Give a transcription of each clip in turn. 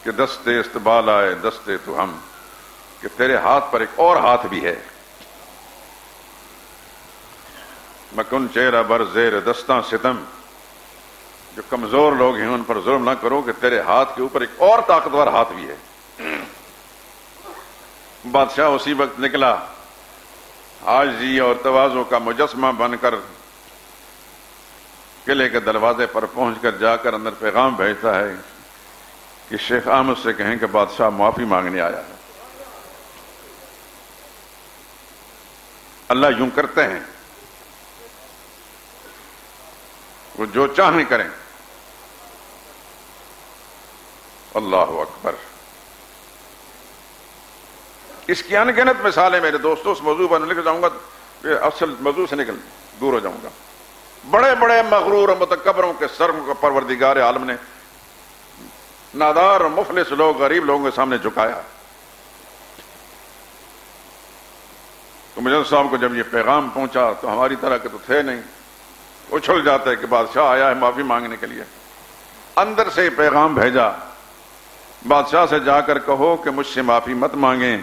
کہ دستے استبال آئے دستے تو ہم، کہ تیرے ہاتھ پر ایک اور ہاتھ بھی ہے. مکن چہرہ بر زیر دستاں ستم، جو کمزور لوگ ہیں ان پر ظلم نہ کرو کہ تیرے ہاتھ کے اوپر ایک اور طاقتور ہاتھ بھی ہے. بادشاہ اسی وقت نکلا، عاجزی اور تواضع کا مجسمہ بن کر قلعے کے دروازے پر پہنچ کر جا کر اندر پیغام بھیجتا ہے کہ شیخ احمد سے کہیں کہ بادشاہ معافی مانگنے آیا ہے. اللہ یوں کرتے ہیں، وہ جو چاہیں کریں. اللہ اکبر. اس کی انگنت مثالیں میرے دوستوں. اس موضوع پر نکل جاؤں گا، اصل موضوع سے نکل دور ہو جاؤں گا. بڑے بڑے مغرور اور متکبروں کے سر کو پروردگار عالم نے نادار اور مفلس لوگ، غریب لوگوں کے سامنے جھکایا. تو مجد صاحب کو جب یہ پیغام پہنچا تو ہماری طرح کے تو تھے نہیں، اچھل جاتے کہ بادشاہ آیا ہے معافی مانگنے کے لیے. اندر سے پیغام بھیجا، بادشاہ سے جا کر کہو کہ مجھ سے معافی مت مانگیں،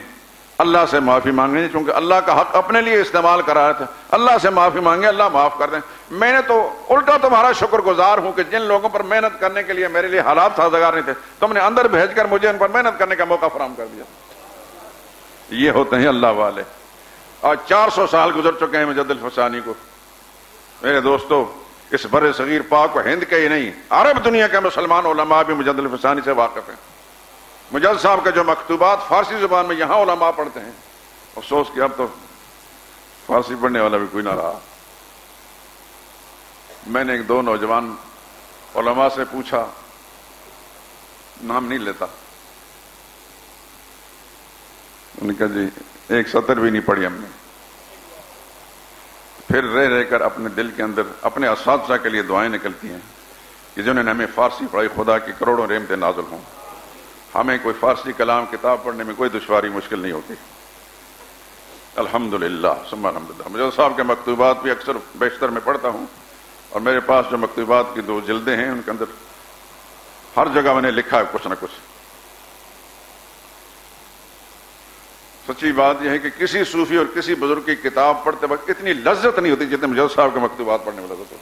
اللہ سے معافی مانگیں، چونکہ اللہ کا حق اپنے لیے استعمال کرایا تھا. اللہ سے معافی مانگیں، اللہ معاف کر دیں. میں نے تو الٹا تمہارا شکر گزار ہوں کہ جن لوگوں پر محنت کرنے کے لیے میرے لیے حالات سازگار نہیں تھے، تم نے اندر بھیج کر مجھے ان پر محنت کرنے کا موقع فراہم کر دیا. یہ ہوتے ہیں اللہ والے. آج 400 سال گزر چکے ہیں مجد الفسانی کو. میرے دوستو، اس بر صغیر پاک و ہند کے ہی نہیں، عرب دنیا کے مسلمان علماء بھی مجد الفسانی سے واقف ہیں. مجد صاحب کے جو مکتوبات فارسی زبان میں یہاں علماء پڑھتے ہیں، افسوس کہ اب تو فارسی پڑھنے والا بھی کوئی نہ رہا. میں نے ایک دو نوجوان علماء سے پوچھا، نام نہیں لیتا، انہوں نے کہا جی ایک سطر بھی نہیں پڑھی ہم نے. پھر رہ رہ کر اپنے دل کے اندر اپنے اساتذہ کے لیے دعائیں نکلتی ہیں کہ جنہوں نے ہمیں فارسی پڑھائی، خدا کی کروڑوں رحمتیں نازل ہوں. ہمیں کوئی فارسی کلام کتاب پڑھنے میں کوئی دشواری مشکل نہیں ہوتی. الحمدللہ ثم الحمدللہ. مجد صاحب کے مکتوبات بھی اکثر بیشتر میں پڑھتا ہوں، اور میرے پاس جو مکتوبات کی 2 جلدیں ہیں ان کے اندر ہر جگہ میں نے لکھا ہے کچھ نہ کچھ. سچی بات یہ ہے کہ کسی صوفی اور کسی بزرگ کی کتاب پڑھتے وقت اتنی لذت نہیں ہوتی جتنے مجد صاحب کے مکتوبات پڑھنے میں لذت ہوتی.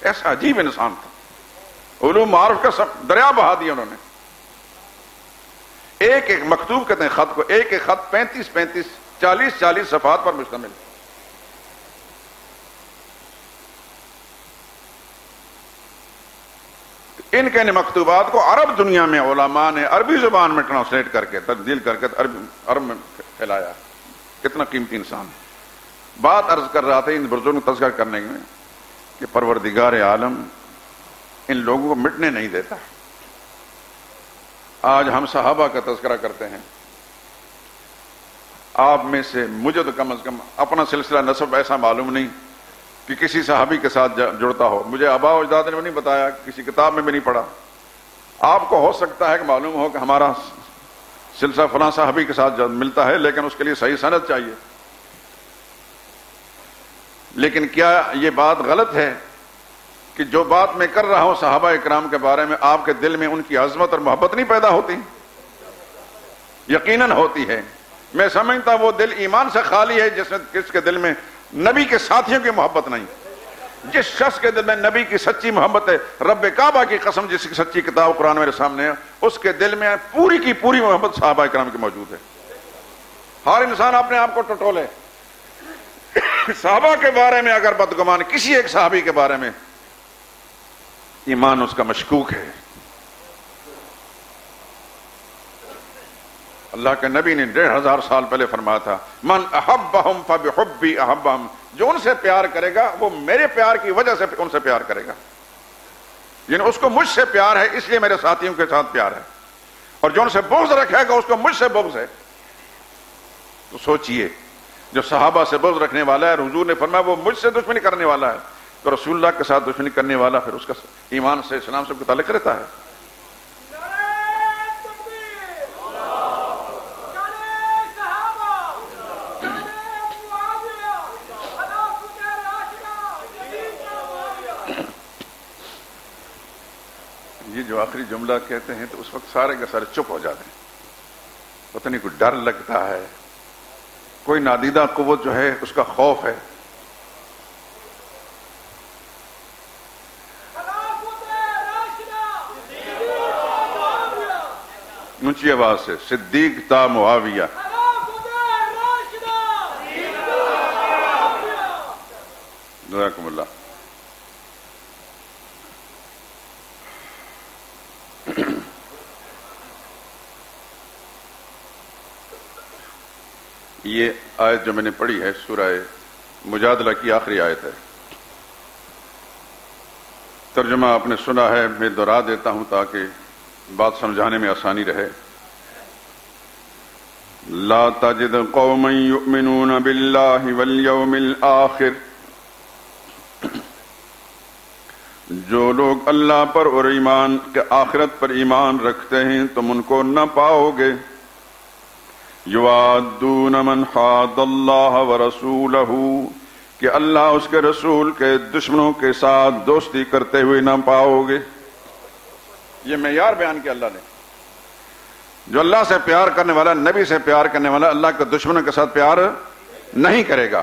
ایسا عجیب انسان تھا، علوم معارف کا سب دریا بہا دیا انہوں نے. ایک ایک مکتوب کہتے ہیں خط کو، ایک ایک خط 35 40 صفحات پر مشتمل. ان کے مکتوبات کو عرب دنیا میں علماء نے عربی زبان میں ٹرانسلیٹ کر کے تبدیل کر کے عرب میں پھیلایا. کتنا قیمتی انسان. بات عرض کر رہا تھا ان بزرگوں کو تذکرہ کرنے میں کہ پروردگار عالم ان لوگوں کو مٹنے نہیں دیتا. آج ہم صحابہ کا تذکرہ کرتے ہیں، آپ میں سے مجھے تو کم از کم اپنا سلسلہ نسب ایسا معلوم نہیں کہ کسی صحابی کے ساتھ جڑتا ہو. مجھے آباء و اجداد نے بھی نہیں بتایا، کسی کتاب میں بھی نہیں پڑھا. آپ کو ہو سکتا ہے کہ معلوم ہو کہ ہمارا سلسلہ فلاں صحابی کے ساتھ ملتا ہے، لیکن اس کے لیے صحیح سند چاہیے. لیکن کیا یہ بات غلط ہے کہ جو بات میں کر رہا ہوں صحابہ اکرام کے بارے میں، آپ کے دل میں ان کی عظمت اور محبت نہیں پیدا ہوتی؟ یقیناً ہوتی ہے. میں سمجھتا وہ دل ایمان سے خالی ہے جس کے دل میں نبی کے ساتھیوں کی محبت نہیں. جس شخص کے دل میں نبی کی سچی محبت ہے، رب کعبہ کی قسم جس کی سچی کتاب قرآن میرے سامنے ہے، اس کے دل میں پوری کی پوری محبت صحابہ اکرام کی موجود ہے. ہر انسان اپنے آپ کو ٹٹولے. صحابہ کے بارے میں اگر بدگمان کسی ایک صحابی کے بارے میں، ایمان اس کا مشکوک ہے. اللہ کے نبی نے 1500 سال پہلے فرمایا تھا، من احبہم فبحبی احبہم، جو ان سے پیار کرے گا وہ میرے پیار کی وجہ سے ان سے پیار کرے گا. یعنی اس کو مجھ سے پیار ہے اس لیے میرے ساتھیوں کے ساتھ پیار ہے، اور جو ان سے بغض رکھے گا اس کو مجھ سے بغض ہے. تو سوچئے، جو صحابہ سے بغض رکھنے والا ہے، حضور نے فرمایا وہ مجھ سے دشمنی کرنے والا ہے، تو رسول اللہ کے ساتھ دشمنی کرنے والا پھر اس کا ایمان سے اسلام سے تعلق رہتا ہے. یہ جو آخری جملہ کہتے ہیں تو اس وقت سارے کے سارے چپ ہو جاتے ہیں، پتہ نہیں کوئی ڈر لگتا ہے، کوئی نادیدہ قوت جو ہے اس کا خوف ہے. اونچی آواز سے صدیق تا معاویہ. جزاکم اللہ. یہ آیت جو میں نے پڑھی ہے سورہ مجادلہ کی آخری آیت ہے. ترجمہ آپ نے سنا ہے، میں دہرا دیتا ہوں تاکہ بات سمجھانے میں آسانی رہے. لا تجد قوما یؤمنون باللہ والیوم الآخر، جو لوگ اللہ پر اور ایمان کے آخرت پر ایمان رکھتے ہیں تم ان کو نہ پاؤ گے. یوادون من حاد اللہ ورسولہ، کہ اللہ اس کے رسول کے دشمنوں کے ساتھ دوستی کرتے ہوئے نہ پاؤ گے. یہ معیار بیان کیا اللہ نے. جو اللہ سے پیار کرنے والا، نبی سے پیار کرنے والا، اللہ کے دشمنوں کے ساتھ پیار نہیں کرے گا.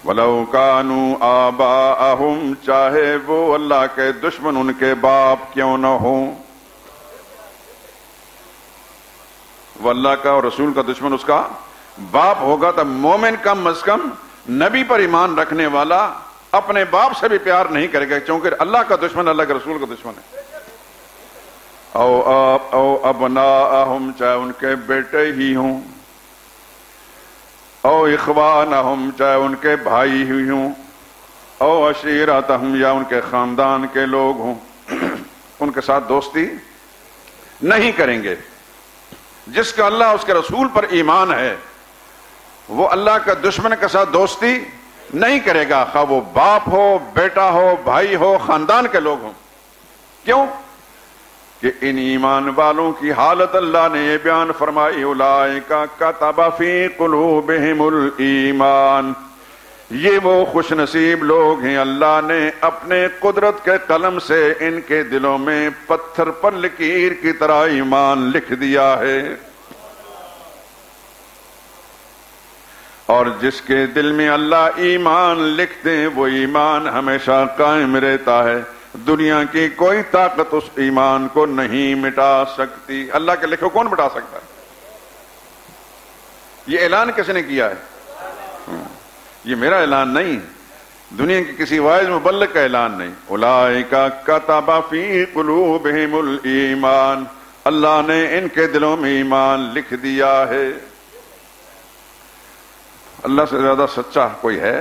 وَلَوْ كَانُوا آبَاءَهُمْ، چاہے وہ اللہ کے دشمن ان کے باپ کیوں نہ ہوں. وہ اللہ کا اور رسول کا دشمن اس کا باپ ہوگا تو مومن کم از کم نبی پر ایمان رکھنے والا اپنے باپ سے بھی پیار نہیں کرے گا، کیونکہ اللہ کا دشمن اللہ کے رسول کا دشمن ہے. او ابناءہم، چاہے ان کے بیٹے ہی ہوں، او اخوانہم، چاہے ان کے بھائی ہی ہوں، او عشیرتہم، یا ان کے خاندان کے لوگ ہوں، ان کے ساتھ دوستی نہیں کریں گے. جس کا اللہ اس کے رسول پر ایمان ہے وہ اللہ کا دشمن کے ساتھ دوستی نہیں کرے گا، خواہ وہ باپ ہو، بیٹا ہو، بھائی ہو، خاندان کے لوگ ہوں. کیوں کہ ان ایمان والوں کی حالت اللہ نے یہ بیان فرمائی، اولئک کتب فی قلوبہم الایمان، یہ وہ خوش نصیب لوگ ہیں اللہ نے اپنے قدرت کے قلم سے ان کے دلوں میں پتھر پر لکیر کی طرح ایمان لکھ دیا ہے. اور جس کے دل میں اللہ ایمان لکھ دے وہ ایمان ہمیشہ قائم رہتا ہے، دنیا کی کوئی طاقت اس ایمان کو نہیں مٹا سکتی. اللہ کے لکھے کون مٹا سکتا ہے؟ یہ اعلان کس نے کیا ہے؟ یہ میرا اعلان نہیں، دنیا کے کسی واعظ مبلغ کا اعلان نہیں. اولئک کتب فی قلوبہم الایمان، اللہ نے ان کے دلوں میں ایمان لکھ دیا ہے. اللہ سے زیادہ سچا کوئی ہے؟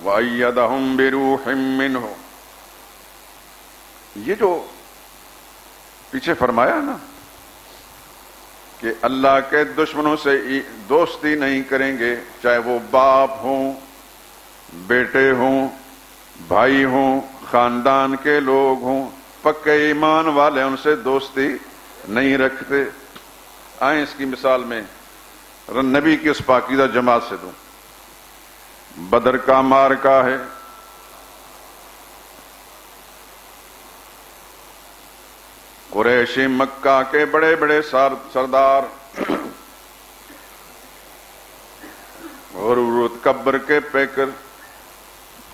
وَأَيَّدَهُمْ بِرُوحٍ مِّنْهُ، یہ جو پیچھے فرمایا نا کہ اللہ کے دشمنوں سے دوستی نہیں کریں گے، چاہے وہ باپ ہوں، بیٹے ہوں، بھائی ہوں، خاندان کے لوگ ہوں، پکے ایمان والے ان سے دوستی نہیں رکھتے. آئیں اس کی مثال میں نبی کی اس پاکیزہ جماعت سے دوں. بدر کا معرکہ ہے، قریش مکہ کے بڑے بڑے سردار اور کبر کے پیکر،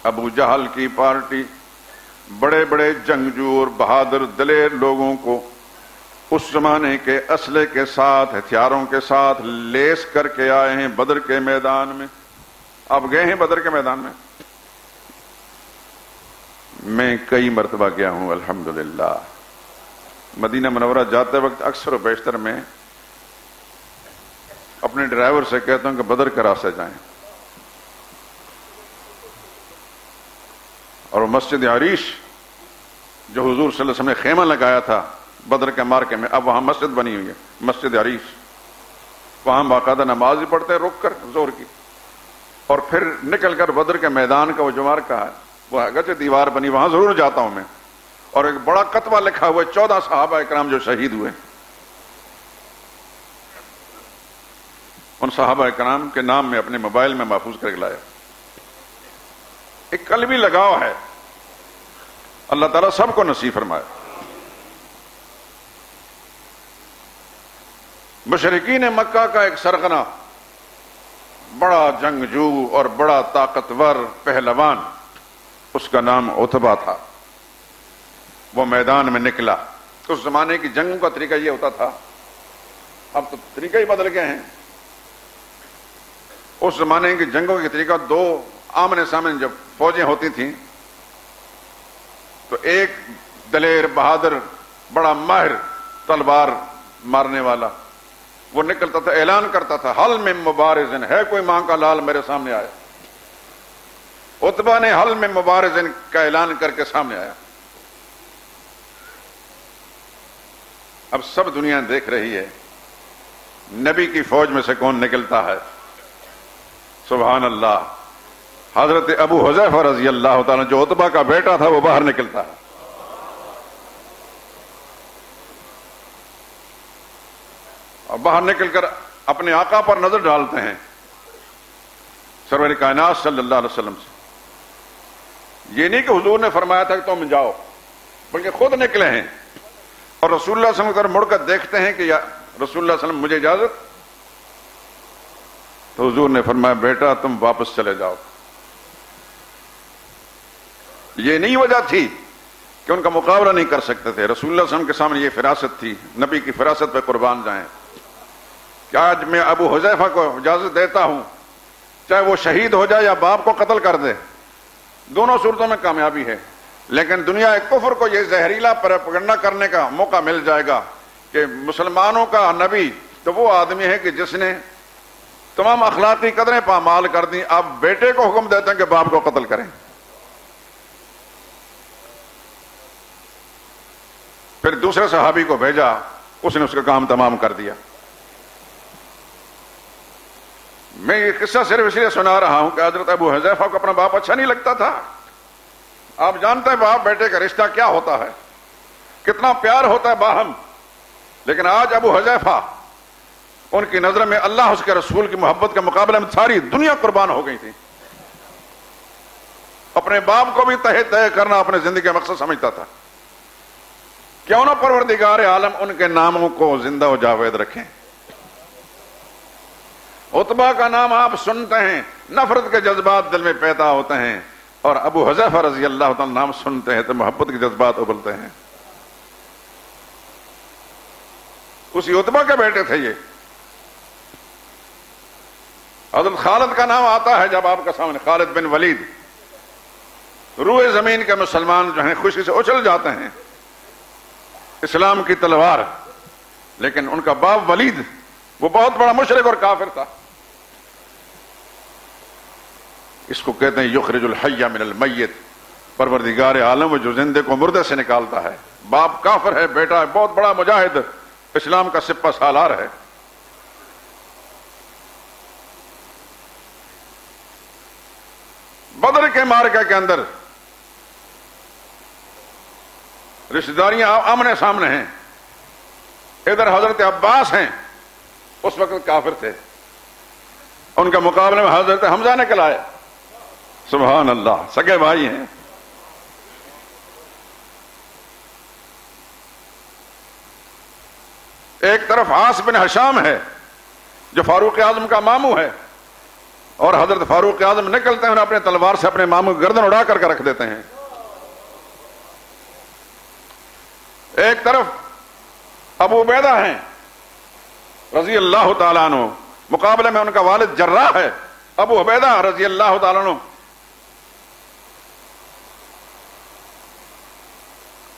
ابو جہل کی پارٹی، بڑے بڑے جنگجو اور بہادر دلیر لوگوں کو اس زمانے کے اسلحے کے ساتھ، ہتھیاروں کے ساتھ لیس کر کے آئے ہیں بدر کے میدان میں. آپ گئے ہیں بدر کے میدان میں؟ میں کئی مرتبہ گیا ہوں الحمدللہ. مدینہ منورہ جاتے وقت اکثر و بیشتر میں اپنے ڈرائیور سے کہتا ہوں کہ بدر کے راستے جائیں، اور مسجد عریش جو حضور صلی اللہ علیہ وسلم نے خیمہ لگایا تھا بدر کے مارکے میں، اب وہاں مسجد بنی ہوئی ہے، مسجد عریش. وہاں باقاعدہ نماز بھی پڑھتے ہیں رک کر ظہر کی، اور پھر نکل کر بدر کے میدان کا وہ جو مارکہ ہے، وہ اگرچہ دیوار بنی، وہاں ضرور جاتا ہوں میں. اور ایک بڑا کتبہ لکھا ہوا ہے 14 صحابہ اکرام جو شہید ہوئے. ان صحابہ اکرام کے نام میں اپنے موبائل میں محفوظ کر کے لایا. ایک قلبی لگاؤ ہے اللہ تعالیٰ سب کو نصیب فرمائے۔ مشرکین مکہ کا ایک سرغنہ، بڑا جنگجو اور بڑا طاقتور پہلوان، اس کا نام عتبہ تھا۔ وہ میدان میں نکلا۔ اس زمانے کی جنگوں کا طریقہ یہ ہوتا تھا، اب تو طریقہ ہی بدل گئے ہیں۔ اس زمانے کی جنگوں کے طریقہ دو آمنے سامنے جب فوجیں ہوتی تھیں تو ایک دلیر بہادر بڑا ماہر تلوار مارنے والا وہ نکلتا تھا، اعلان کرتا تھا حل میں مبارزن، ہے کوئی ماں کا لال میرے سامنے آیا۔ عتبہ نے حل میں مبارزن کا اعلان کر کے سامنے آیا۔ اب سب دنیا دیکھ رہی ہے نبی کی فوج میں سے کون نکلتا ہے۔ سبحان اللہ، حضرت ابو حذیفہ رضی اللہ تعالیٰ جو عتبہ کا بیٹا تھا وہ باہر نکلتا ہے۔ اور باہر نکل کر اپنے آقا پر نظر ڈالتے ہیں، سرور کائنات صلی اللہ علیہ وسلم سے۔ یہ نہیں کہ حضور نے فرمایا تھا کہ تم جاؤ، بلکہ خود نکلے ہیں اور رسول اللہ صلی اللہ علیہ وسلم مڑ کر دیکھتے ہیں کہ یا رسول اللہ صلی اللہ علیہ وسلم مجھے اجازت؟ تو حضور نے فرمایا بیٹا تم واپس چلے جاؤ۔ یہ نہیں وجہ تھی کہ ان کا مقابلہ نہیں کر سکتے تھے، رسول اللہ صلی اللہ علیہ وسلم کے سامنے یہ فراست تھی، نبی کی فراست پہ قربان جائیں کہ آج میں ابو حذیفہ کو اجازت دیتا ہوں، چاہے وہ شہید ہو جائے یا باپ کو قتل کر دے، دونوں صورتوں میں کامیابی ہے، لیکن دنیا کفر کو یہ زہریلا پروپیگنڈا کرنے کا موقع مل جائے گا کہ مسلمانوں کا نبی تو وہ آدمی ہے کہ جس نے تمام اخلاقی قدریں پامال کر دیں، آپ بیٹے کو حکم دیتے ہیں کہ باپ کو قتل کریں۔ پھر دوسرے صحابی کو بھیجا، اس نے اس کا کام تمام کر دیا۔ میں یہ قصہ صرف اس لیے سنا رہا ہوں کہ حضرت ابو حذیفہ کو اپنا باپ اچھا نہیں لگتا تھا۔ آپ جانتے ہیں باپ بیٹے کا رشتہ کیا ہوتا ہے، کتنا پیار ہوتا ہے باہم، لیکن آج ابو حذیفہ ان کی نظر میں اللہ اس کے رسول کی محبت کے مقابلے میں ساری دنیا قربان ہو گئی تھی۔ اپنے باپ کو بھی تہے تہے کرنا اپنے زندگی کا مقصد سمجھتا تھا۔ کیوں نہ پروردگار عالم ان کے ناموں کو زندہ و جاوید رکھیں۔ عتبہ کا نام آپ سنتے ہیں، نفرت کے جذبات دل میں پیدا ہوتے ہیں، اور ابو حذیفہ رضی اللہ تعالیٰ نام سنتے ہیں تو محبت کے جذبات ابلتے ہیں۔ اسی عتبہ کے بیٹے تھے یہ۔ حضرت خالد کا نام آتا ہے جب آپ کا سامنے، خالد بن ولید، روئے زمین کے مسلمان جو ہیں خوشی سے اچھل جاتے ہیں، اسلام کی تلوار، لیکن ان کا باپ ولید وہ بہت بڑا مشرک اور کافر تھا۔ اس کو کہتے ہیں یخرج الحی من المیت، پروردگار عالم جو زندے کو مردے سے نکالتا ہے۔ باپ کافر ہے، بیٹا ہے بہت بڑا مجاہد، اسلام کا سپہ سالار ہے۔ بدر کے معرکہ کے اندر رشتہ داریاں آمنے سامنے ہیں، ادھر حضرت عباس ہیں، اس وقت کافر تھے، ان کا مقابلے میں حضرت حمزہ نکل آئے۔ سبحان اللہ، سگے بھائی ہیں۔ ایک طرف عاص بن ہشام ہے جو فاروق اعظم کا ماموں ہے، اور حضرت فاروق اعظم نکلتے ہیں اور اپنے تلوار سے اپنے ماموں کی گردن اڑا کر رکھ دیتے ہیں۔ ایک طرف ابو عبیدہ ہیں رضی اللہ تعالیٰ عنہ، مقابلے میں ان کا والد جراح ہے ابو عبیدہ رضی اللہ تعالیٰ عنہ،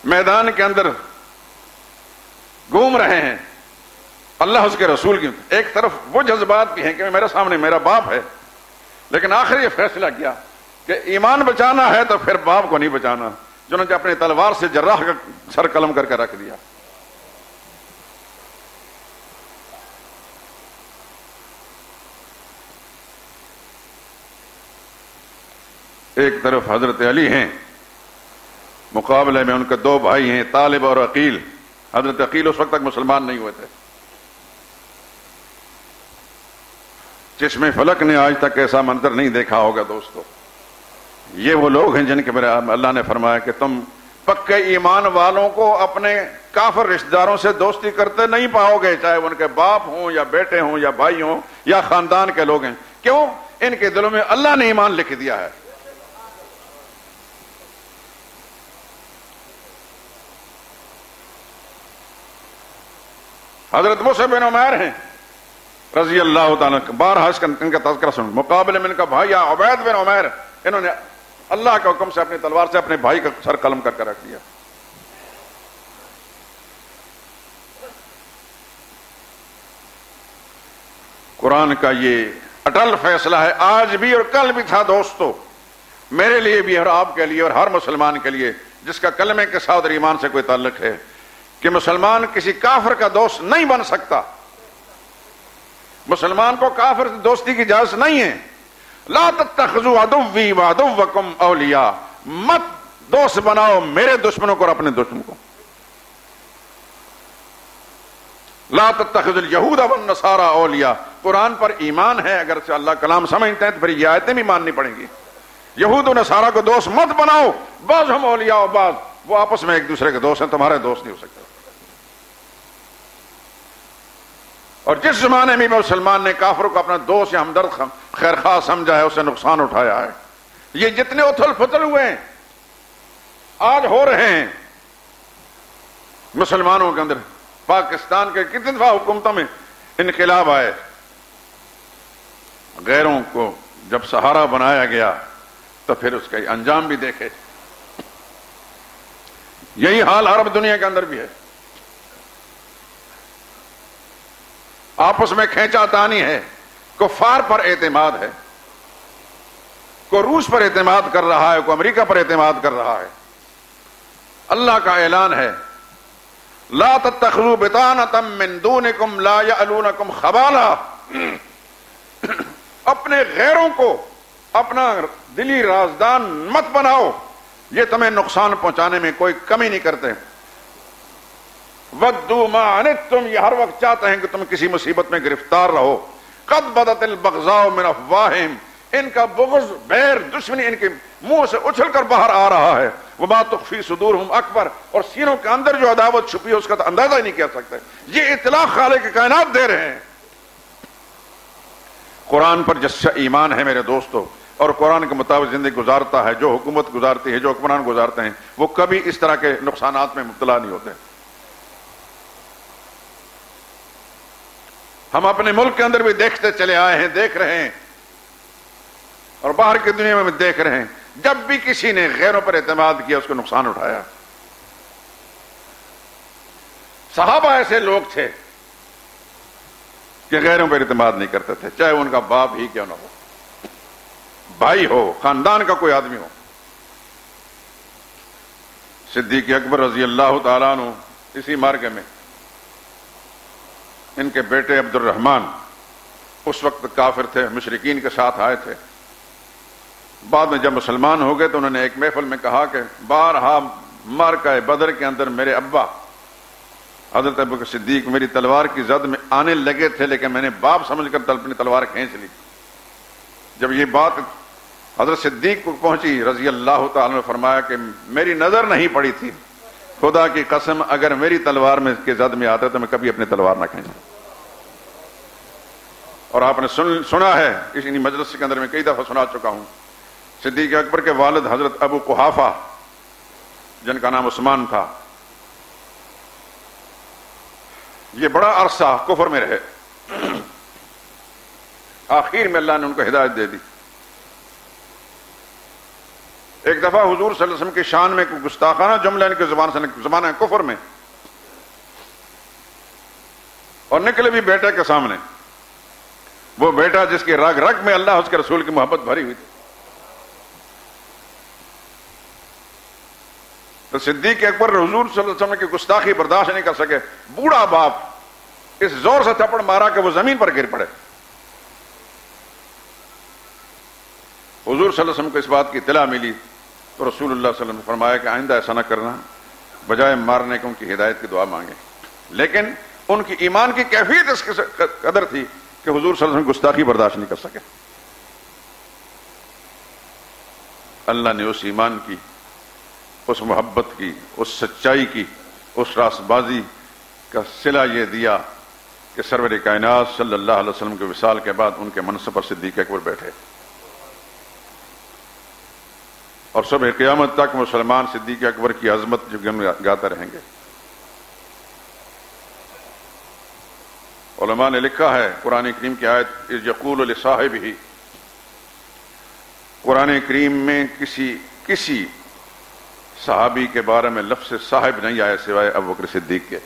میدان کے اندر گھوم رہے ہیں، اللہ اس کے رسول کی ایک طرف وہ جذبات بھی ہیں کہ میرے سامنے میرا باپ ہے، لیکن آخر یہ فیصلہ کیا کہ ایمان بچانا ہے تو پھر باپ کو نہیں بچانا، جنہوں نے اپنے تلوار سے جراح کا سر قلم کر کے رکھ دیا۔ ایک طرف حضرت علی ہیں، مقابلے میں ان کے دو بھائی ہیں طالب اور عقیل۔ حضرت عقیل اس وقت تک مسلمان نہیں ہوئے تھے۔ چشمے فلک نے آج تک ایسا منظر نہیں دیکھا ہوگا دوستو۔ یہ وہ لوگ ہیں جن کے میرے اللہ نے فرمایا کہ تم پکے ایمان والوں کو اپنے کافر رشتہ داروں سے دوستی کرتے نہیں پاؤ گے، چاہے ان کے باپ ہوں یا بیٹے ہوں یا بھائی ہوں یا خاندان کے لوگ ہیں. کیوں؟ ان کے دلوں میں اللہ نے ایمان لکھ دیا ہے. حضرت مصعب بن عمیر ہیں رضی اللہ تعالیٰ، بارہا ان کا تذکرہ سن. مقابلے میں ان کا بھائی عبید بن عمیر، انہوں نے اللہ کے حکم سے اپنی تلوار سے اپنے بھائی کا سر قلم کر کے رکھ دیا. قرآن کا یہ اٹل فیصلہ ہے، آج بھی اور کل بھی تھا دوستو، میرے لیے بھی اور آپ کے لیے اور ہر مسلمان کے لیے جس کا کلمے کے ساتھ اور ایمان سے کوئی تعلق ہے، کہ مسلمان کسی کافر کا دوست نہیں بن سکتا. مسلمان کو کافر سے دوستی کی اجازت نہیں ہے. لا تتخذوا عدوی وعدوکم اولیاء، مت دوست بناؤ میرے دشمنوں کو اور اپنے دشمنوں کو. لا تتخذوا اليہود والنصارى اولیاء. قرآن پر ایمان ہے، اگر سے اللہ کلام سمجھتے ہیں تو پھر یہ آیتیں بھی ماننی پڑیں گی. یہود و نصارہ کو دوست مت بناؤ، بعض ہم اولیاء و بعض، وہ آپس میں ایک دوسرے کے دوست ہیں، تمہارے دوست نہیں ہو سکتے. اور جس زمانے میں مسلمان نے کافر کو اپنا دوست یا ہمدرد خیرخواہ سمجھا ہے، اسے نقصان اٹھایا ہے. یہ جتنے اتھل پھتل ہوئے ہیں آج ہو رہے ہیں مسلمانوں کے اندر. پاکستان کے کتنی دفعہ حکومتوں میں انقلاب آئے، غیروں کو جب سہارا بنایا گیا تو پھر اس کا انجام بھی دیکھے. یہی حال عرب دنیا کے اندر بھی ہے. آپس میں کھینچا تانی ہے، کفار پر اعتماد ہے، کو روس پر اعتماد کر رہا ہے، کو امریکہ پر اعتماد کر رہا ہے. اللہ کا اعلان ہے لا تتخذوا بطانة من دونکم لا یألونکم خبالا. اپنے غیروں کو اپنا دلی رازدان مت بناؤ، یہ تمہیں نقصان پہنچانے میں کوئی کمی نہیں کرتے. وَدُّوا مَا عَنِتُّمْ، یہ ہر وقت چاہتے ہیں کہ تم کسی مصیبت میں گرفتار رہو. قَدْ بَدَتِ الْبَغْضَاءُ مِنْ أَفْوَاهِهِمْ، ان کا بغض، بیر، دشمنی ان کے منہ سے اچھل کر باہر آ رہا ہے. وَمَا تُخْفِي صُدُورُهُمْ أَكْبَرُ، اور سینوں کے اندر جو عداوت چھپی ہے اس کا تو اندازہ ہی نہیں کر سکتے. یہ اطلاع خالق کائنات دے رہے ہیں. قرآن پر جس ایمان ہے میرے دوستو، اور قرآن کے مطابق زندگی گزارتا ہے، جو حکومت گزارتی ہے، جو حکمران گزارتے ہیں، وہ کبھی اس طرح کے نقصانات میں مبتلا نہیں ہوتے. ہم اپنے ملک کے اندر بھی دیکھتے چلے آئے ہیں، دیکھ رہے ہیں، اور باہر کی دنیا میں بھی دیکھ رہے ہیں، جب بھی کسی نے غیروں پر اعتماد کیا اس کو نقصان اٹھایا. صحابہ ایسے لوگ تھے کہ غیروں پر اعتماد نہیں کرتے تھے، چاہے ان کا باپ ہی کیوں نہ ہو، بھائی ہو، خاندان کا کوئی آدمی ہو. صدیق اکبر رضی اللہ تعالیٰ عنہ اسی مارکے میں، ان کے بیٹے عبد الرحمن اس وقت کافر تھے، مشرکین کے ساتھ آئے تھے. بعد میں جب مسلمان ہو گئے تو انہوں نے ایک محفل میں کہا کہ بارہا مارکہ بدر کے اندر میرے ابا حضرت ابوبکر صدیق میری تلوار کی زد میں آنے لگے تھے، لیکن میں نے باپ سمجھ کر اپنی تلوار کھینچ لی. جب یہ بات حضرت صدیق کو پہنچی رضی اللہ تعالیٰ نے فرمایا کہ میری نظر نہیں پڑی تھی، خدا کی قسم اگر میری تلوار میں کے زد میں آتا تو میں کبھی اپنی تلوار نہ کھینچتا. اور آپ نے سنا ہے، اس مجلس کے اندر میں کئی دفعہ سنا چکا ہوں، صدیق اکبر کے والد حضرت ابو قحافہ جن کا نام عثمان تھا، یہ بڑا عرصہ کفر میں رہے. آخر میں اللہ نے ان کو ہدایت دے دی. ایک دفعہ حضور صلی اللہ علیہ وسلم کی شان میں کوئی گستاخانہ جملہ ان کے زمانہ کفر میں، اور نکلے بھی بیٹے کے سامنے، وہ بیٹا جس کی رگ رگ میں اللہ اس کے رسول کی محبت بھری ہوئی تھی. تو صدیق اکبر حضور صلی اللہ علیہ وسلم کی گستاخی برداشت نہیں کر سکے، بوڑھا باپ اس زور سے تھپڑ مارا کہ وہ زمین پر گر پڑے. حضور صلی اللہ علیہ وسلم کو اس بات کی اطلاع ملی تو رسول اللہ صلی اللہ علیہ وسلم نے فرمایا کہ آئندہ ایسا نہ کرنا، بجائے مارنے کے ان کی ہدایت کی دعا مانگے. لیکن ان کی ایمان کی کیفیت اس قدر تھی کہ حضور صلی اللہ علیہ وسلم گستاخی برداشت نہیں کر سکے. اللہ نے اس ایمان کی اس محبت کی، اس سچائی کی، اس راست بازی کا صلہ یہ دیا کہ سرور کائنات صلی اللہ علیہ وسلم کے وصال کے بعد ان کے منصب پر صدیق اکبر بیٹھے، اور صبح قیامت تک مسلمان صدیق اکبر کی عظمت جو گاتے رہیں گے۔ علماء نے لکھا ہے قرآن کریم کی آیت اذ یقول لصاحبہ، قرآن کریم میں کسی صحابی کے بارے میں لفظ صاحب نہیں آیا سوائے ابوبکر صدیق کے۔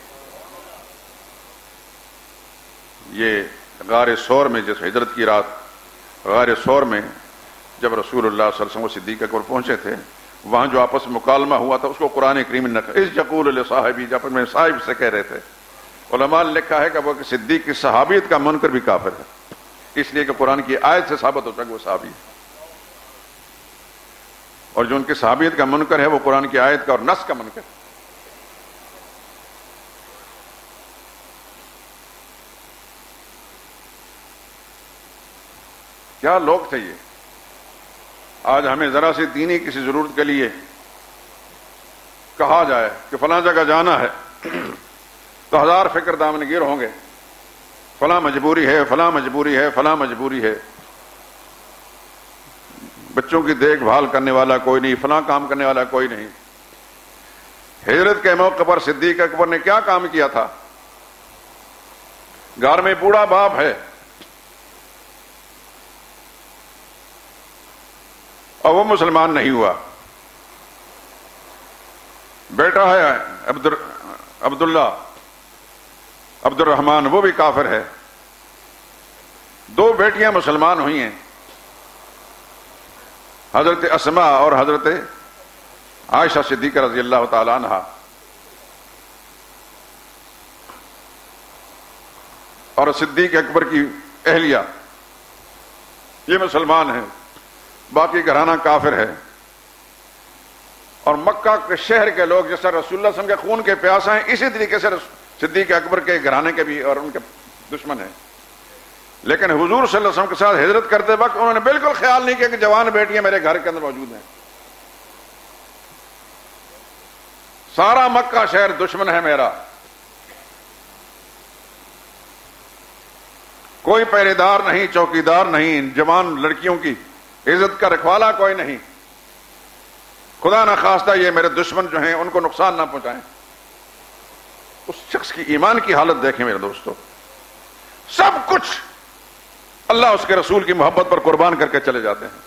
یہ غار ثور میں، جس ہجرت کی رات غار ثور میں جب رسول اللہ صلی اللہ علیہ وسلم و صدیق اکبر پہنچے تھے، وہاں جو آپس میں مکالمہ ہوا تھا اس کو قرآن کریم نے اذ یقول لصاحبہ، جب میں صاحب سے کہہ رہے تھے، علماء نے لکھا ہے کہ ابوبکر صدیق کی صحابیت کا منکر بھی کافر ہے، اس لیے کہ قرآن کی آیت سے ثابت ہوتا ہے کہ وہ صحابی ہے، اور جو ان کی صحابیت کا منکر ہے وہ قرآن کی آیت کا اور نص کا منکر ہے۔ کیا لوگ تھے یہ! آج ہمیں ذرا سی دینی کسی ضرورت کے لیے کہا جائے کہ فلاں جگہ جانا ہے تو ہزار فکر دامنگیر ہوں گے، فلاں مجبوری ہے، فلاں مجبوری ہے، فلاں مجبوری ہے، بچوں کی دیکھ بھال کرنے والا کوئی نہیں، فلاں کام کرنے والا کوئی نہیں۔ ہجرت کے موقع پر صدیق اکبر نے کیا کام کیا تھا؟ گھر میں بوڑھا باپ ہے اور وہ مسلمان نہیں ہوا، بیٹا ہے عبداللہ عبد الرحمان، وہ بھی کافر ہے، دو بیٹیاں مسلمان ہوئی ہیں، حضرت اسماء اور حضرت عائشہ صدیقہ رضی اللہ تعالی عنہا، اور صدیق اکبر کی اہلیہ یہ مسلمان ہیں، باقی گھرانہ کافر ہے۔ اور مکہ کے شہر کے لوگ جس طرح رسول اللہ صلی اللہ علیہ وسلم کے خون کے پیاسا ہیں، اسی طریقے سے صدیق اکبر کے گھرانے کے بھی اور ان کے دشمن ہیں، لیکن حضور صلی اللہ علیہ وسلم کے ساتھ ہجرت کرتے وقت انہوں نے بالکل خیال نہیں کیا کہ جوان بیٹیاں میرے گھر کے اندر موجود ہیں، سارا مکہ شہر دشمن ہے میرا، کوئی پہرے دار نہیں، چوکیدار نہیں، جوان لڑکیوں کی عزت کا رکھوالا کوئی نہیں، خدا نہ خواستہ یہ میرے دشمن جو ہیں ان کو نقصان نہ پہنچائیں۔ اس شخص کی ایمان کی حالت دیکھیں میرے دوستو، سب کچھ اللہ اس کے رسول کی محبت پر قربان کر کے چلے جاتے ہیں۔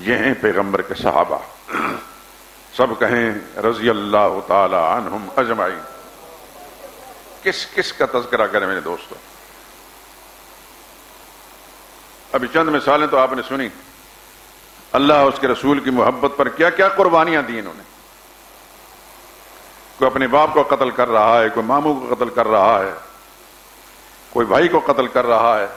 یہ ہیں پیغمبر کے صحابہ، سب کہیں رضی اللہ تعالی عنہم اجمعین۔ کس کس کا تذکرہ کریں میرے دوستو؟ ابھی چند مثالیں تو آپ نے سنی، اللہ اس کے رسول کی محبت پر کیا کیا قربانیاں دی انہوں نے۔ کوئی اپنے باپ کو قتل کر رہا ہے، کوئی ماموں کو قتل کر رہا ہے، کوئی بھائی کو قتل کر رہا ہے،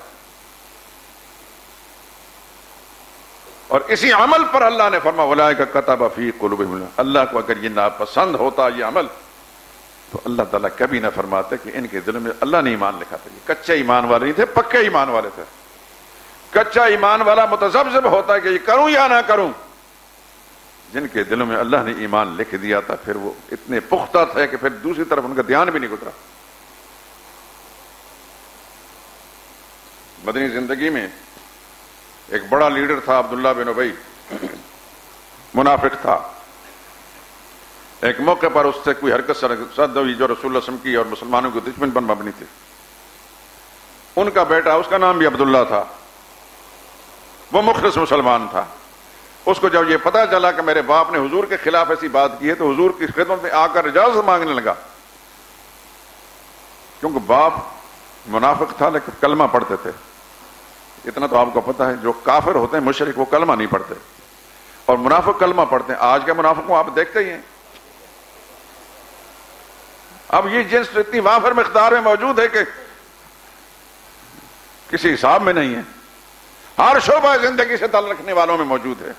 اور اسی عمل پر اللہ نے فرمایا اولئک کتب فی قلوبہم، اللہ کو اگر یہ ناپسند ہوتا یہ عمل تو اللہ تعالیٰ کبھی نہ فرماتے کہ ان کے دلوں میں اللہ نے ایمان لکھا تھا۔ یہ کچے ایمان والے نہیں تھے، پکے ایمان والے تھے۔ کچا ایمان والا متذبذب ہوتا ہے کہ یہ کروں یا نہ کروں، جن کے دلوں میں اللہ نے ایمان لکھ دیا تھا پھر وہ اتنے پختہ تھے کہ پھر دوسری طرف ان کا دھیان بھی نہیں گزرا۔ مدنی زندگی میں ایک بڑا لیڈر تھا عبداللہ بن ابی، منافق تھا۔ ایک موقع پر اس سے کوئی حرکت صد ہوئی جو رسول اللہ صلی اللہ علیہ وسلم کی اور مسلمانوں کے دشمن پر مبنی تھی۔ ان کا بیٹا، اس کا نام بھی عبداللہ تھا، وہ مخلص مسلمان تھا۔ اس کو جب یہ پتہ چلا کہ میرے باپ نے حضور کے خلاف ایسی بات کی ہے تو حضور کی خدمت میں آ کر اجازت مانگنے لگا، کیونکہ باپ منافق تھا لیکن کلمہ پڑھتے تھے۔ اتنا تو آپ کو پتہ ہے جو کافر ہوتے ہیں مشرک وہ کلمہ نہیں پڑھتے، اور منافق کلمہ پڑھتے ہیں۔ آج کے منافق کو آپ دیکھتے ہی ہیں، اب یہ جنس اتنی وافر مقدار میں موجود ہے کہ کسی حساب میں نہیں ہے، ہر شعبہ زندگی سے تعلق رکھنے والوں میں موجود ہے۔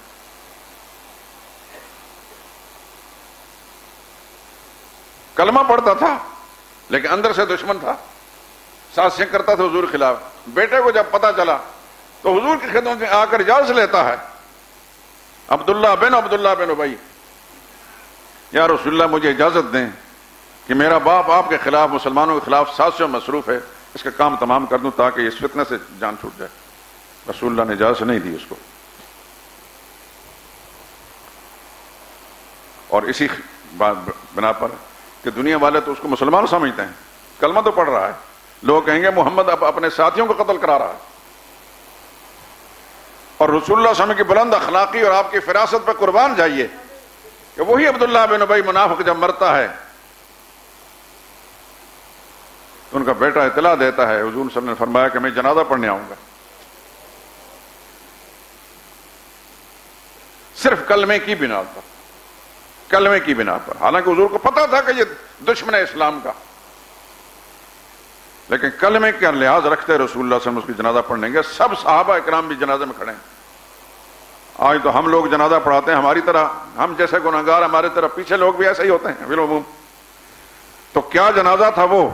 کلمہ پڑھتا تھا لیکن اندر سے دشمن تھا، سازشیں کرتا تھا حضور کے خلاف۔ بیٹے کو جب پتہ چلا تو حضور کی خدمت میں آ کر اجازت لیتا ہے عبداللہ بن ابی، یا رسول اللہ مجھے اجازت دیں کہ میرا باپ آپ کے خلاف، مسلمانوں کے خلاف سازشوں میں مصروف ہے، اس کا کام تمام کر دوں تاکہ اس فتنہ سے جان چھوٹ جائے۔ رسول اللہ نے اجازت نہیں دی اس کو، اور اسی بنا پر کہ دنیا والے تو اس کو مسلمان سمجھتے ہیں، کلمہ تو پڑھ رہا ہے، لوگ کہیں گے محمد اب اپنے ساتھیوں کو قتل کرا رہا ہے، اور رسول اللہ صلی اللہ علیہ وسلم کی بلند اخلاقی اور آپ کی فراست پہ قربان جائیے کہ وہی عبداللہ بن ابی منافق جب مرتا ہے تو ان کا بیٹا اطلاع دیتا ہے، حضور صلی اللہ علیہ وسلم نے فرمایا کہ میں جنازہ پڑھنے آؤں گا، صرف کلمے کی بنا پر، کلمے کی بنا پر، حالانکہ حضور کو پتا تھا کہ یہ دشمن ہے اسلام کا، لیکن کلمے کا لحاظ رکھتے رسول اللہ صلی اللہ علیہ وسلم اس کی جنازہ پڑھنے گے۔ سب صحابہ اکرام بھی جنازے میں کھڑے ہیں۔ آج تو ہم لوگ جنازہ پڑھاتے ہیں، ہماری طرح، ہم جیسے گناہگار ہمارے طرح پیچھے لوگ بھی ایسے ہی ہوتے ہیں بالعموم۔ تو کیا جنازہ تھا وہ،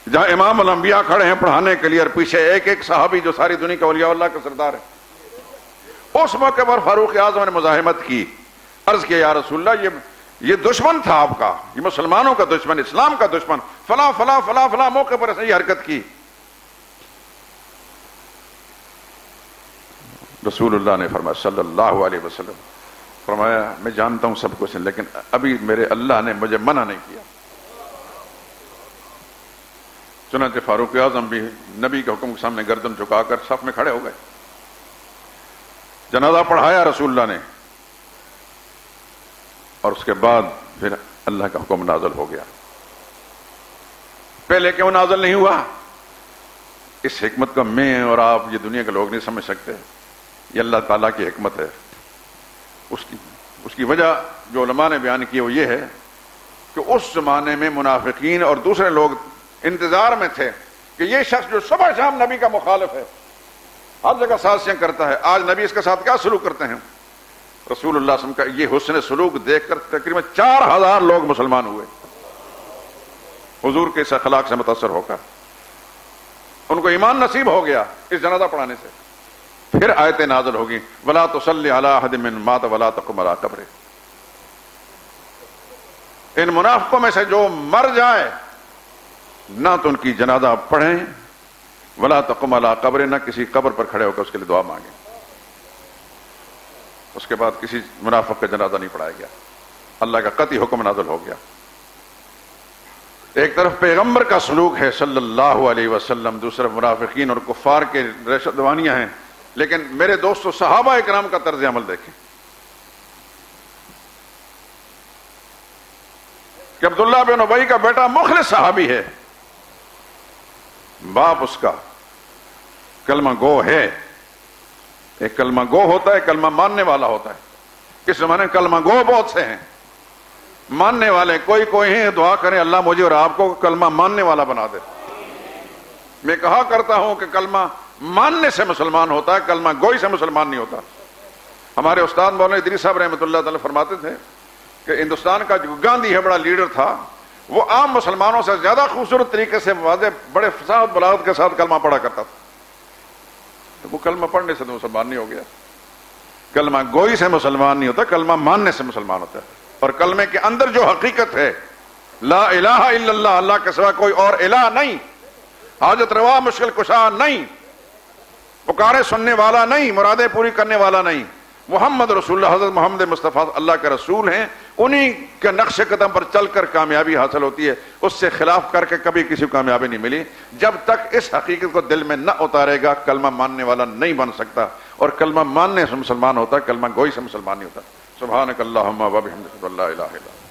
جہاں امام الانبیاء کھڑے ہیں پڑھانے کے لیے، اور پیچھے ایک ایک صحابی جو ساری دنیا کا اولیاء اللہ کا سردار ہے۔ اس موقع پر فاروق اعظم نے مزاحمت کی، عرض کیا یا رسول اللہ یہ دشمن تھا آپ کا، یہ مسلمانوں کا دشمن، اسلام کا دشمن، فلاں فلاں فلاں فلاں موقع پر ایسے ہی حرکت کی۔ رسول اللہ نے فرمایا صلی اللہ علیہ وسلم، فرمایا میں جانتا ہوں سب کچھ، لیکن ابھی میرے اللہ نے مجھے منع نہیں کیا۔ چنانچہ فاروق اعظم بھی نبی کے حکم کے سامنے گردن جھکا کر صف میں کھڑے ہو گئے۔ جنازہ پڑھایا رسول اللہ نے، اور اس کے بعد پھر اللہ کا حکم نازل ہو گیا۔ پہلے کیوں نازل نہیں ہوا؟ اس حکمت کو میں اور آپ یہ دنیا کے لوگ نہیں سمجھ سکتے، یہ اللہ تعالیٰ کی حکمت ہے۔ اس کی وجہ جو علماء نے بیان کی وہ یہ ہے کہ اس زمانے میں منافقین اور دوسرے لوگ انتظار میں تھے کہ یہ شخص جو صبح شام نبی کا مخالف ہے، ہر جگہ سازشیں کرتا ہے، آج نبی اس کے ساتھ کیا سلوک کرتے ہیں؟ رسول اللہ صلی اللہ علیہ وسلم کا یہ حسن سلوک دیکھ کر تقریباً 4000 لوگ مسلمان ہوئے، حضور کے اس اخلاق سے متاثر ہو کر ان کو ایمان نصیب ہو گیا اس جنازہ پڑھانے سے۔ پھر آیتیں نازل ہوگی وَلَا تُصَلِّ عَلَىٰ أَحَدٍ مِّنْهُم مَّاتَ وَلَا تَقُمْ عَلَىٰ قَبْرِهِ، ان منافقوں میں سے جو مر جائے نہ تو ان کی جنازہ پڑھیں، وَلَا تَقُمْ عَلَىٰ قَبْرِهِ، نہ کسی قبر پر کھڑے ہو کر اس کے لیے دعا مانگیں۔ اس کے بعد کسی منافق کا جنازہ نہیں پڑھایا گیا، اللہ کا قطعی حکم نازل ہو گیا۔ ایک طرف پیغمبر کا سلوک ہے صلی اللہ علیہ وسلم، دوسرے منافقین اور کفار کے ریشہ دوانیاں ہیں، لیکن میرے دوستو صحابہ اکرام کا طرز عمل دیکھیں کہ عبداللہ بن ابی کا بیٹا مخلص صحابی ہے، باپ اس کا کلمہ گو ہے۔ ایک کلمہ گو ہوتا ہے، کلمہ ماننے والا ہوتا ہے۔ اس زمانے کلمہ گو بہت سے ہیں، ماننے والے کوئی ہیں، دعا کریں اللہ مجھے اور آپ کو کلمہ ماننے والا بنا دے۔ میں کہا کرتا ہوں کہ کلمہ ماننے سے مسلمان ہوتا ہے، کلمہ گوئی سے مسلمان نہیں ہوتا۔ ہمارے استاد مولانا ادریس صاحب رحمۃ اللہ تعالی فرماتے تھے کہ ہندوستان کا جو گاندھی ہے بڑا لیڈر تھا، وہ عام مسلمانوں سے زیادہ خوبصورت طریقے سے واضح بڑے فصاحت بلاغت کے ساتھ کلمہ پڑھا کرتا تھا۔ تو وہ کلمہ پڑھنے سے تو مسلمان نہیں ہو گیا، کلمہ گوئی سے مسلمان نہیں ہوتا، کلمہ ماننے سے مسلمان ہوتا ہے۔ اور کلمے کے اندر جو حقیقت ہے لا الہ الا اللہ، اللہ کے سوا کوئی اور الہ نہیں، حاجت روا مشکل کشا نہیں، پکارے سننے والا نہیں، مرادیں پوری کرنے والا نہیں، محمد رسول اللہ، حضرت محمد مصطفیٰ اللہ کے رسول ہیں، انہی کے نقش قدم پر چل کر کامیابی حاصل ہوتی ہے، اس سے خلاف کر کے کبھی کسی کو کامیابی نہیں ملی۔ جب تک اس حقیقت کو دل میں نہ اتارے گا کلمہ ماننے والا نہیں بن سکتا، اور کلمہ ماننے سے مسلمان ہوتا ہے، کلمہ گوئی سے مسلمان نہیں ہوتا۔ سبحانک اللہم و بحمدک لا الہ الا انت۔